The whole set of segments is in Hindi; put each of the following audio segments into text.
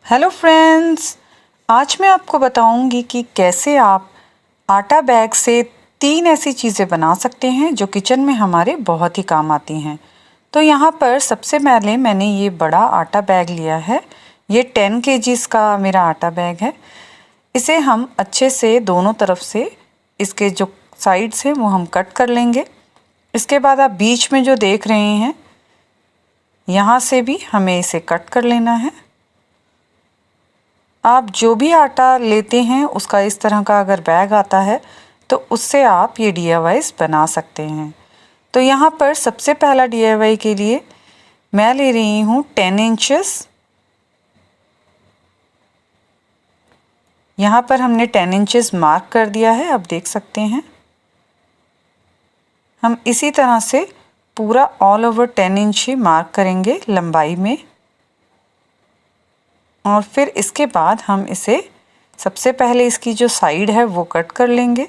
हेलो फ्रेंड्स, आज मैं आपको बताऊंगी कि कैसे आप आटा बैग से 3 ऐसी चीज़ें बना सकते हैं जो किचन में हमारे बहुत ही काम आती हैं। तो यहाँ पर सबसे पहले मैंने ये बड़ा आटा बैग लिया है। ये 10 kgs का मेरा आटा बैग है। इसे हम अच्छे से दोनों तरफ से इसके जो साइड्स हैं वो हम कट कर लेंगे। इसके बाद आप बीच में जो देख रहे हैं यहाँ से भी हमें इसे कट कर लेना है। आप जो भी आटा लेते हैं उसका इस तरह का अगर बैग आता है तो उससे आप ये DIYs बना सकते हैं। तो यहाँ पर सबसे पहला DIY के लिए मैं ले रही हूँ 10 इंचेस। यहाँ पर हमने 10 इंचेस मार्क कर दिया है, आप देख सकते हैं। हम इसी तरह से पूरा ऑल ओवर 10 इंच ही मार्क करेंगे लंबाई में। और फिर इसके बाद हम इसे सबसे पहले इसकी जो साइड है वो कट कर लेंगे।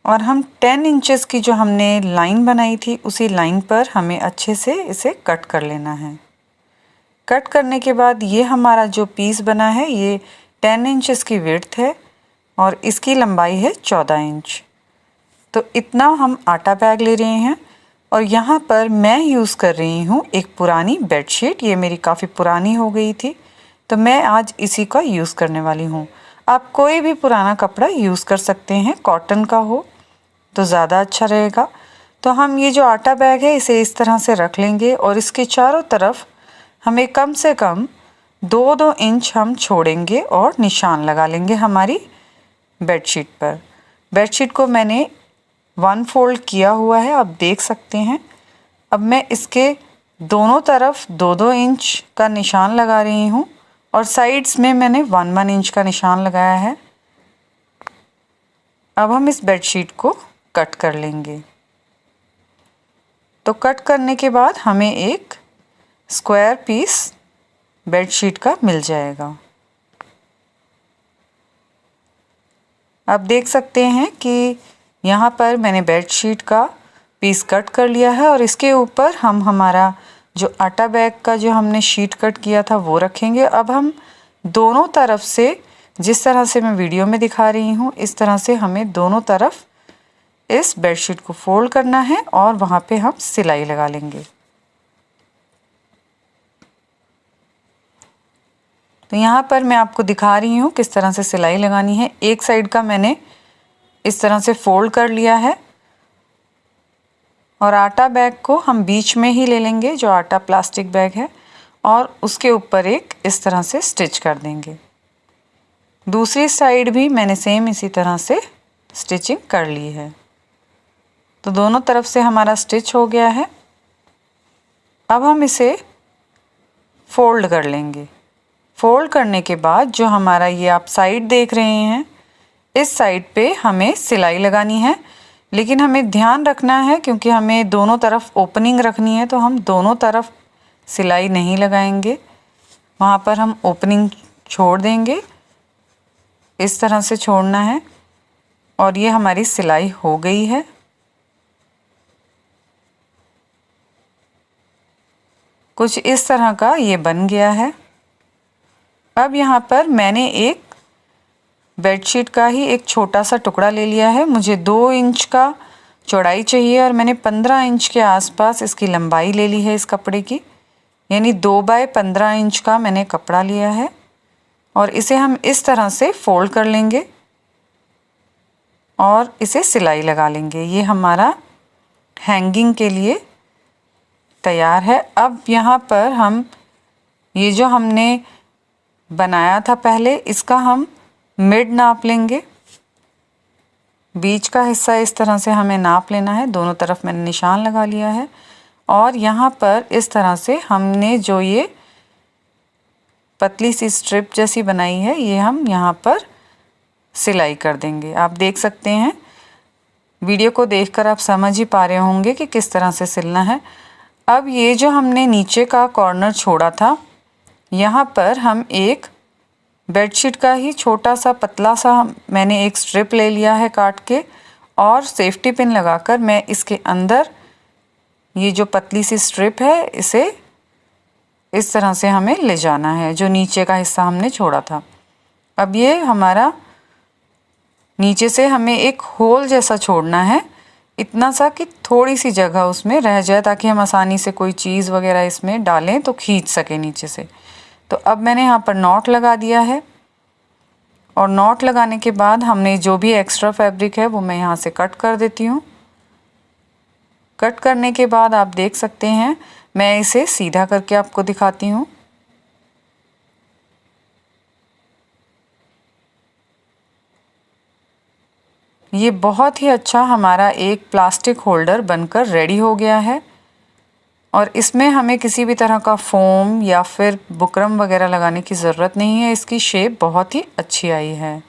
और हम 10 इंचेस की जो हमने लाइन बनाई थी उसी लाइन पर हमें अच्छे से इसे कट कर लेना है। कट करने के बाद ये हमारा जो पीस बना है ये 10 इंचेस की विड्थ है और इसकी लंबाई है 14 इंच। तो इतना हम आटा बैग ले रहे हैं। और यहाँ पर मैं यूज़ कर रही हूँ एक पुरानी बेडशीट। ये मेरी काफ़ी पुरानी हो गई थी तो मैं आज इसी का यूज़ करने वाली हूँ। आप कोई भी पुराना कपड़ा यूज़ कर सकते हैं, कॉटन का हो तो ज़्यादा अच्छा रहेगा। तो हम ये जो आटा बैग है इसे इस तरह से रख लेंगे और इसके चारों तरफ हमें कम से कम 2-2 इंच हम छोड़ेंगे और निशान लगा लेंगे हमारी बेडशीट पर। बेडशीट को मैंने 1 फोल्ड किया हुआ है, आप देख सकते हैं। अब मैं इसके दोनों तरफ 2-2 इंच का निशान लगा रही हूँ और साइड्स में मैंने 1-1 इंच का निशान लगाया है। अब हम इस बेडशीट को कट कर लेंगे। तो कट करने के बाद हमें एक स्क्वायर पीस बेडशीट का मिल जाएगा। आप देख सकते हैं कि यहाँ पर मैंने बेडशीट का पीस कट कर लिया है और इसके ऊपर हम हमारा जो आटा बैग का जो हमने शीट कट किया था वो रखेंगे। अब हम दोनों तरफ से, जिस तरह से मैं वीडियो में दिखा रही हूँ, इस तरह से हमें दोनों तरफ इस बेडशीट को फोल्ड करना है और वहाँ पे हम सिलाई लगा लेंगे। तो यहाँ पर मैं आपको दिखा रही हूँ किस तरह से सिलाई लगानी है। एक साइड का मैंने इस तरह से फोल्ड कर लिया है और आटा बैग को हम बीच में ही ले लेंगे, जो आटा प्लास्टिक बैग है, और उसके ऊपर एक इस तरह से स्टिच कर देंगे। दूसरी साइड भी मैंने सेम इसी तरह से स्टिचिंग कर ली है। तो दोनों तरफ से हमारा स्टिच हो गया है। अब हम इसे फोल्ड कर लेंगे। फोल्ड करने के बाद जो हमारा ये आप साइड देख रहे हैं, इस साइड पे हमें सिलाई लगानी है। लेकिन हमें ध्यान रखना है क्योंकि हमें दोनों तरफ ओपनिंग रखनी है तो हम दोनों तरफ सिलाई नहीं लगाएंगे, वहाँ पर हम ओपनिंग छोड़ देंगे। इस तरह से छोड़ना है और ये हमारी सिलाई हो गई है। कुछ इस तरह का ये बन गया है। अब यहाँ पर मैंने एक बेडशीट का ही एक छोटा सा टुकड़ा ले लिया है। मुझे 2 इंच का चौड़ाई चाहिए और मैंने 15 इंच के आसपास इसकी लंबाई ले ली है इस कपड़े की, यानी 2 बाय 15 इंच का मैंने कपड़ा लिया है। और इसे हम इस तरह से फोल्ड कर लेंगे और इसे सिलाई लगा लेंगे। ये हमारा हैंगिंग के लिए तैयार है। अब यहाँ पर हम ये जो हमने बनाया था पहले, इसका हम मिड नाप लेंगे। बीच का हिस्सा इस तरह से हमें नाप लेना है। दोनों तरफ मैंने निशान लगा लिया है और यहाँ पर इस तरह से हमने जो ये पतली सी स्ट्रिप जैसी बनाई है ये हम यहाँ पर सिलाई कर देंगे। आप देख सकते हैं, वीडियो को देखकर आप समझ ही पा रहे होंगे कि किस तरह से सिलना है। अब ये जो हमने नीचे का कॉर्नर छोड़ा था, यहाँ पर हम एक बेडशीट का ही छोटा सा पतला सा मैंने एक स्ट्रिप ले लिया है काट के और सेफ्टी पिन लगाकर मैं इसके अंदर ये जो पतली सी स्ट्रिप है इसे इस तरह से हमें ले जाना है, जो नीचे का हिस्सा हमने छोड़ा था। अब ये हमारा नीचे से हमें एक होल जैसा छोड़ना है, इतना सा कि थोड़ी सी जगह उसमें रह जाए ताकि हम आसानी से कोई चीज़ वगैरह इसमें डालें तो खींच सके नीचे से। तो अब मैंने यहाँ पर नॉट लगा दिया है और नॉट लगाने के बाद हमने जो भी एक्स्ट्रा फैब्रिक है वो मैं यहाँ से कट कर देती हूँ। कट करने के बाद आप देख सकते हैं, मैं इसे सीधा करके आपको दिखाती हूँ। ये बहुत ही अच्छा हमारा एक प्लास्टिक होल्डर बनकर रेडी हो गया है और इसमें हमें किसी भी तरह का फोम या फिर बुकरम वगैरह लगाने की ज़रूरत नहीं है। इसकी शेप बहुत ही अच्छी आई है।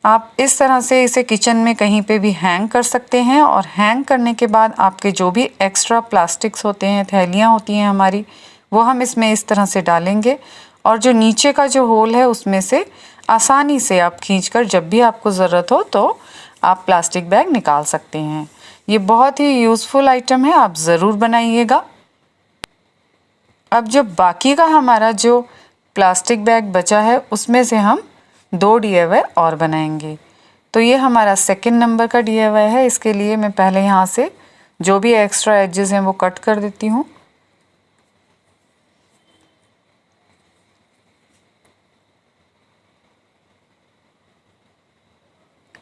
आप इस तरह से इसे किचन में कहीं पे भी हैंग कर सकते हैं और हैंग करने के बाद आपके जो भी एक्स्ट्रा प्लास्टिक्स होते हैं, थैलियाँ होती हैं हमारी, वो हम इसमें इस तरह से डालेंगे और जो नीचे का जो होल है उसमें से आसानी से आप खींचकर जब भी आपको ज़रूरत हो तो आप प्लास्टिक बैग निकाल सकते हैं। ये बहुत ही यूज़फुल आइटम है, आप ज़रूर बनाइएगा। अब जो बाकी का हमारा जो प्लास्टिक बैग बचा है उसमें से हम 2 DIY और बनाएंगे। तो ये हमारा सेकंड नंबर का DIY है। इसके लिए मैं पहले यहाँ से जो भी एक्स्ट्रा एजेस हैं वो कट कर देती हूँ।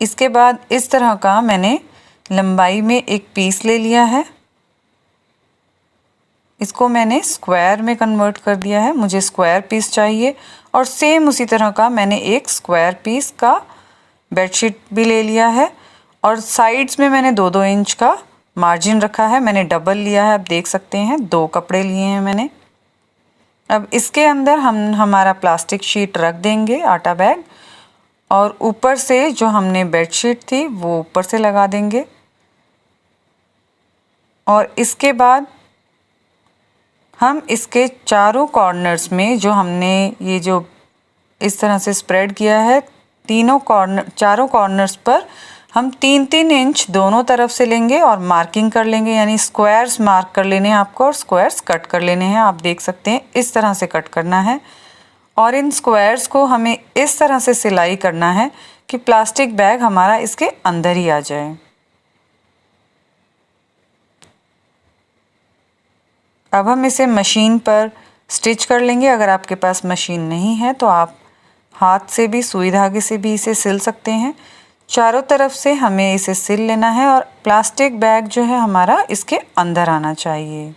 इसके बाद इस तरह का मैंने लंबाई में एक पीस ले लिया है। इसको मैंने स्क्वायर में कन्वर्ट कर दिया है, मुझे स्क्वायर पीस चाहिए। और सेम उसी तरह का मैंने एक स्क्वायर पीस का बेडशीट भी ले लिया है और साइड्स में मैंने 2-2 इंच का मार्जिन रखा है। मैंने डबल लिया है, आप देख सकते हैं 2 कपड़े लिए हैं मैंने। अब इसके अंदर हम हमारा प्लास्टिक शीट रख देंगे, आटा बैग, और ऊपर से जो हमने बेडशीट थी वो ऊपर से लगा देंगे। और इसके बाद हम इसके चारों कॉर्नर्स में जो हमने ये जो इस तरह से स्प्रेड किया है, चारों कॉर्नर्स पर हम 3-3 इंच दोनों तरफ से लेंगे और मार्किंग कर लेंगे, यानी स्क्वायर्स मार्क कर लेने हैं आपको और स्क्वायर्स कट कर लेने हैं। आप देख सकते हैं इस तरह से कट करना है और इन स्क्वायर्स को हमें इस तरह से सिलाई करना है कि प्लास्टिक बैग हमारा इसके अंदर ही आ जाए। अब हम इसे मशीन पर स्टिच कर लेंगे। अगर आपके पास मशीन नहीं है तो आप हाथ से भी, सुई धागे से भी इसे सिल सकते हैं। चारों तरफ से हमें इसे सिल लेना है और प्लास्टिक बैग जो है हमारा इसके अंदर आना चाहिए।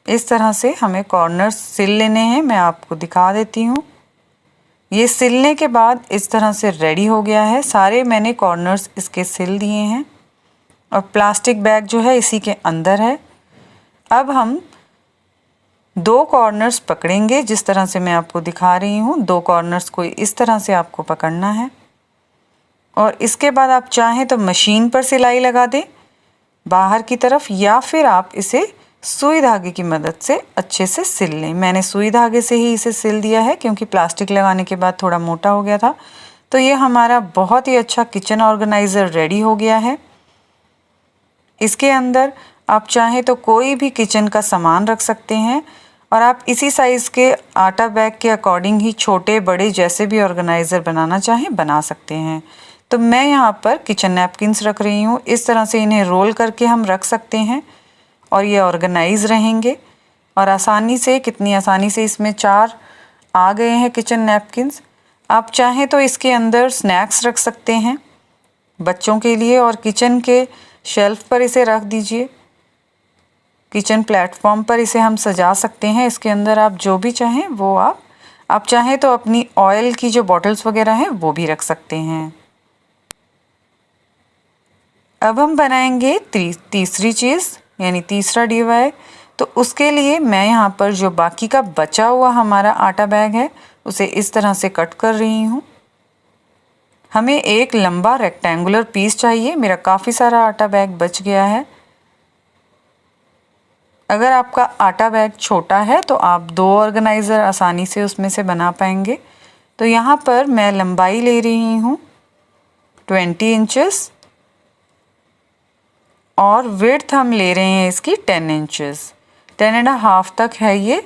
इस तरह से हमें कॉर्नर्स सिल लेने हैं, मैं आपको दिखा देती हूँ। ये सिलने के बाद इस तरह से रेडी हो गया है। सारे मैंने कॉर्नर्स इसके सिल दिए हैं और प्लास्टिक बैग जो है इसी के अंदर है। अब हम 2 कॉर्नर्स पकड़ेंगे, जिस तरह से मैं आपको दिखा रही हूँ। 2 कॉर्नर्स को इस तरह से आपको पकड़ना है और इसके बाद आप चाहें तो मशीन पर सिलाई लगा दें बाहर की तरफ, या फिर आप इसे सुई धागे की मदद से अच्छे से सिल लें। मैंने सुई धागे से ही इसे सिल दिया है क्योंकि प्लास्टिक लगाने के बाद थोड़ा मोटा हो गया था। तो ये हमारा बहुत ही अच्छा किचन ऑर्गेनाइज़र रेडी हो गया है। इसके अंदर आप चाहें तो कोई भी किचन का सामान रख सकते हैं और आप इसी साइज़ के आटा बैग के अकॉर्डिंग ही छोटे बड़े जैसे भी ऑर्गेनाइज़र बनाना चाहें बना सकते हैं। तो मैं यहाँ पर किचन नैपकिन्स रख रही हूँ। इस तरह से इन्हें रोल करके हम रख सकते हैं और ये ऑर्गेनाइज रहेंगे। और आसानी से, कितनी आसानी से इसमें 4 आ गए हैं किचन नैपकिन्स। आप चाहें तो इसके अंदर स्नैक्स रख सकते हैं बच्चों के लिए और किचन के शेल्फ पर इसे रख दीजिए। किचन प्लेटफॉर्म पर इसे हम सजा सकते हैं। इसके अंदर आप जो भी चाहें वो आप चाहें तो अपनी ऑयल की जो बॉटल्स वगैरह हैं वो भी रख सकते हैं। अब हम बनाएंगे तीसरी चीज़, यानी तीसरा DIY। तो उसके लिए मैं यहाँ पर जो बाकी का बचा हुआ हमारा आटा बैग है उसे इस तरह से कट कर रही हूँ। हमें एक लंबा रेक्टेंगुलर पीस चाहिए। मेरा काफ़ी सारा आटा बैग बच गया है। अगर आपका आटा बैग छोटा है तो आप 2 ऑर्गेनाइज़र आसानी से उसमें से बना पाएंगे। तो यहाँ पर मैं लंबाई ले रही हूँ 20 इंचेस और विड्थ हम ले रहे हैं इसकी 10 इंचेस, 10.5 तक है ये।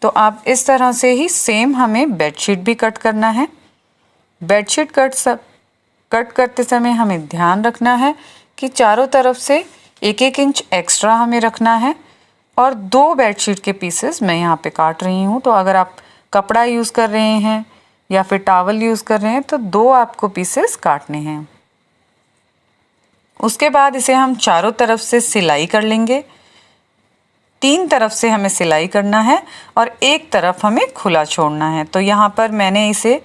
तो आप इस तरह से ही सेम हमें बेडशीट भी कट करना है। बेडशीट कट करते समय हमें ध्यान रखना है कि चारों तरफ से 1-1 इंच एक्स्ट्रा हमें रखना है। और 2 बेडशीट के पीसेस मैं यहाँ पे काट रही हूँ। तो अगर आप कपड़ा यूज़ कर रहे हैं या फिर टॉवल यूज़ कर रहे हैं तो 2 आपको पीसेस काटने हैं। उसके बाद इसे हम चारों तरफ से सिलाई कर लेंगे। 3 तरफ से हमें सिलाई करना है और एक तरफ हमें खुला छोड़ना है। तो यहाँ पर मैंने इसे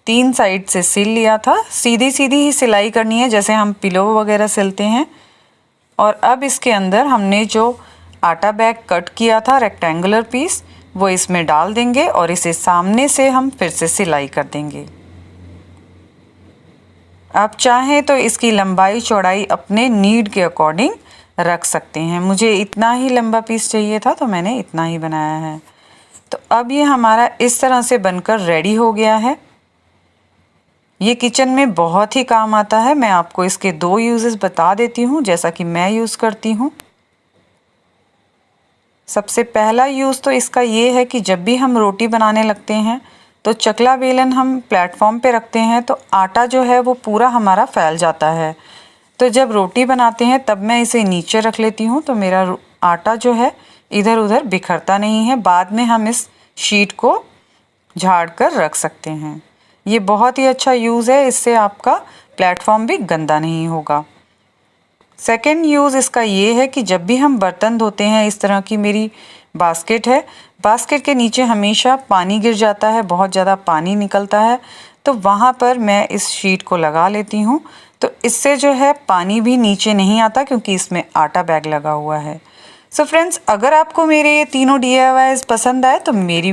3 साइड से सिल लिया था। सीधी सीधी ही सिलाई करनी है जैसे हम पिलो वगैरह सिलते हैं। और अब इसके अंदर हमने जो आटा बैग कट किया था रेक्टेंगुलर पीस, वो इसमें डाल देंगे और इसे सामने से हम फिर से सिलाई कर देंगे। आप चाहें तो इसकी लंबाई चौड़ाई अपने नीड के अकॉर्डिंग रख सकते हैं। मुझे इतना ही लंबा पीस चाहिए था तो मैंने इतना ही बनाया है। तो अब ये हमारा इस तरह से बनकर रेडी हो गया है। ये किचन में बहुत ही काम आता है। मैं आपको इसके 2 यूजेस बता देती हूँ जैसा कि मैं यूज़ करती हूँ। सबसे पहला यूज़ तो इसका ये है कि जब भी हम रोटी बनाने लगते हैं तो चकला बेलन हम प्लेटफॉर्म पे रखते हैं तो आटा जो है वो पूरा हमारा फैल जाता है। तो जब रोटी बनाते हैं तब मैं इसे नीचे रख लेती हूँ तो मेरा आटा जो है इधर उधर बिखरता नहीं है। बाद में हम इस शीट को झाड़ कर रख सकते हैं। ये बहुत ही अच्छा यूज़ है, इससे आपका प्लेटफॉर्म भी गंदा नहीं होगा। सेकेंड यूज़ इसका ये है कि जब भी हम बर्तन धोते हैं, इस तरह की मेरी बास्केट है, बास्केट के नीचे हमेशा पानी गिर जाता है, बहुत ज़्यादा पानी निकलता है, तो वहाँ पर मैं इस शीट को लगा लेती हूँ। तो इससे जो है पानी भी नीचे नहीं आता क्योंकि इसमें आटा बैग लगा हुआ है। सो फ्रेंड्स, अगर आपको मेरे ये तीनों DIYs पसंद आए तो मेरी